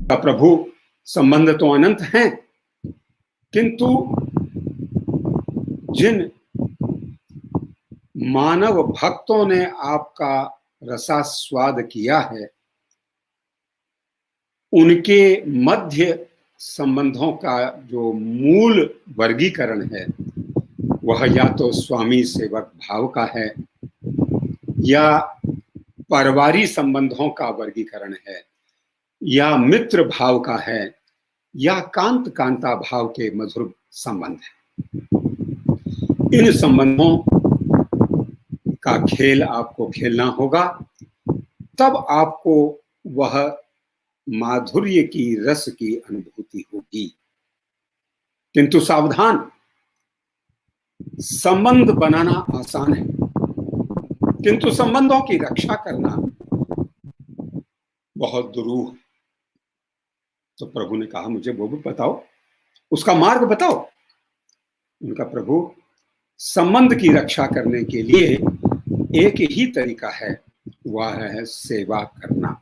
का प्रभु संबंध तो अनंत हैं, किंतु जिन मानव भक्तों ने आपका रसास्वाद किया है, उनके मध्य संबंधों का जो मूल वर्गीकरण है वह या तो स्वामी सेवक भाव का है, या परिवारी संबंधों का वर्गीकरण है, या मित्र भाव का है, या कांत कांता भाव के मधुर संबंध है। इन संबंधों का खेल आपको खेलना होगा, तब आपको वह माधुर्य की रस की अनुभूति होगी। किंतु सावधान, संबंध बनाना आसान है, किंतु संबंधों की रक्षा करना बहुत दुरूह है। तो प्रभु ने कहा, मुझे वो भी बताओ, उसका मार्ग बताओ। उनका प्रभु, संबंध की रक्षा करने के लिए एक ही तरीका है, वह है सेवा करना।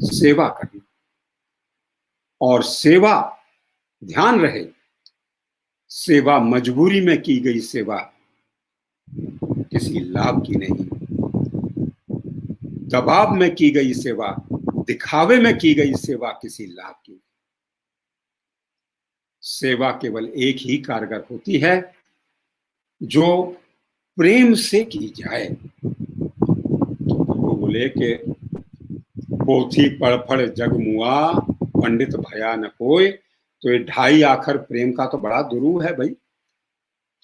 सेवा करना, और सेवा, ध्यान रहे, सेवा मजबूरी में की गई सेवा किसी लाभ की नहीं, दबाव में की गई सेवा, दिखावे में की गई सेवा किसी लाभ की नहीं। सेवा केवल एक ही कारगर होती है, जो प्रेम से की जाए। तो प्रभु बोले कि पोथी पढ़ जग मुआ, पंडित भया न कोय। तो ये 2.5 आखर प्रेम का तो बड़ा दुरूह है भाई।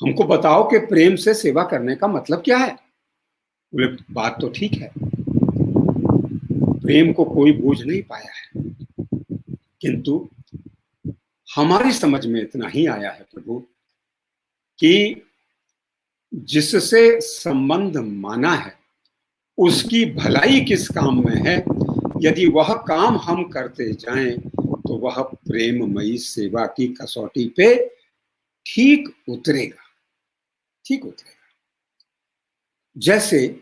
हमको बताओ कि प्रेम से सेवा करने का मतलब क्या है। बोले, बात तो ठीक है, प्रेम को कोई बूझ नहीं पाया है, किंतु हमारी समझ में इतना ही आया है प्रभु कि जिससे संबंध माना है उसकी भलाई किस काम में है। यदि वह काम हम करते जाएं तो वह प्रेममयी सेवा की कसौटी पे ठीक उतरेगा, ठीक उतरेगा। जैसे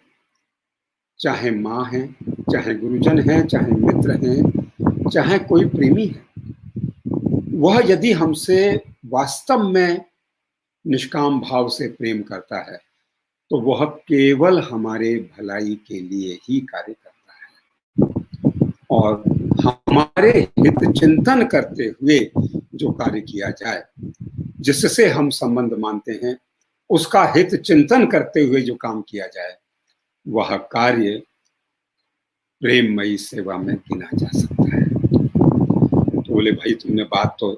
चाहे माँ है, चाहे गुरुजन है, चाहे मित्र हैं, चाहे कोई प्रेमी है, वह यदि हमसे वास्तव में निष्काम भाव से प्रेम करता है तो वह केवल हमारे भलाई के लिए ही कार्य करता है, और हमारे हित चिंतन करते हुए जो कार्य किया जाए, जिससे हम संबंध मानते हैं, उसका हित चिंतन करते हुए जो काम किया जाए, वह कार्य प्रेममयी सेवा में गिना जा सकता है। तो बोले, भाई तुमने बात तो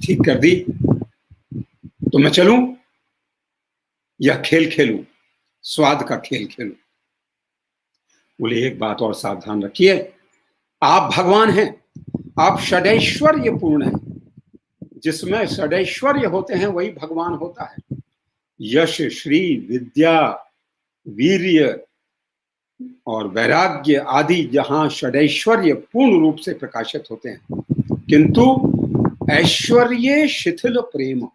ठीक कर दी, तो मैं चलूं या खेल खेलूं, स्वाद का खेल खेलूं। बोले, एक बात और सावधान रखिए, आप भगवान हैं, आप षडैश्वर्य पूर्ण हैं। जिसमें षडैश्वर्य होते हैं वही भगवान होता है। यश, श्री, विद्या, वीर्य और वैराग्य आदि जहां षडैश्वर्य पूर्ण रूप से प्रकाशित होते हैं, किंतु ऐश्वर्य शिथिल प्रेम,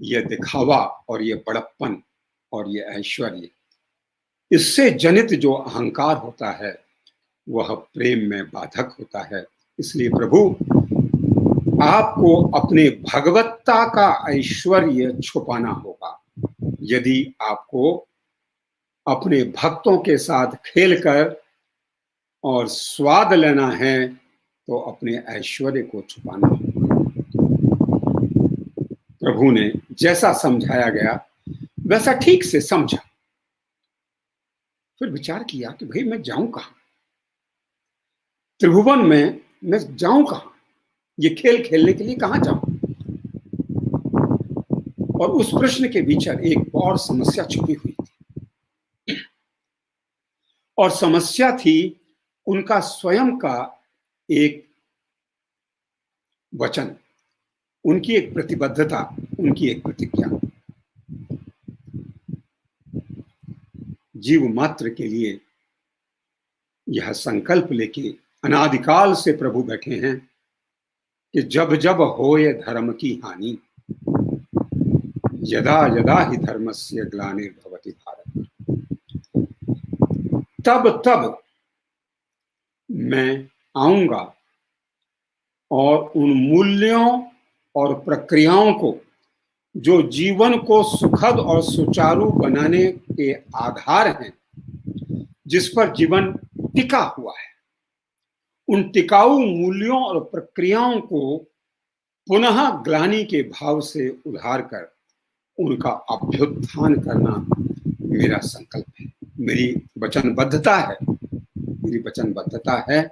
यह दिखावा और यह बड़प्पन और यह ऐश्वर्य, इससे जनित जो अहंकार होता है वह प्रेम में बाधक होता है। इसलिए प्रभु, आपको अपने भगवत्ता का ऐश्वर्य छुपाना होगा। यदि आपको अपने भक्तों के साथ खेलकर और स्वाद लेना है तो अपने ऐश्वर्य को छुपाना होगा। प्रभु ने जैसा समझाया गया वैसा ठीक से समझा। फिर विचार किया कि भाई मैं जाऊं कहां, त्रिभुवन में मैं जाऊं कहां, ये खेल खेलने के लिए कहां जाऊं। और उस प्रश्न के भीतर एक और समस्या छुपी हुई थी, और समस्या थी उनका स्वयं का एक वचन, उनकी एक प्रतिबद्धता, उनकी एक प्रतिज्ञा। जीव मात्र के लिए यह संकल्प लेके अनादिकाल से प्रभु बैठे हैं कि जब जब होए धर्म की हानि, यदा यदा ही धर्मस्य ग्लानिर्भवति भारत, तब तब मैं आऊंगा और उन मूल्यों और प्रक्रियाओं को जो जीवन को सुखद और सुचारू बनाने के आधार हैं, जिस पर जीवन टिका हुआ है, उन टिकाऊ मूल्यों और प्रक्रियाओं को पुनः ग्लानि के भाव से उधार कर उनका अभ्युत्थान करना मेरा संकल्प है, मेरी वचनबद्धता है।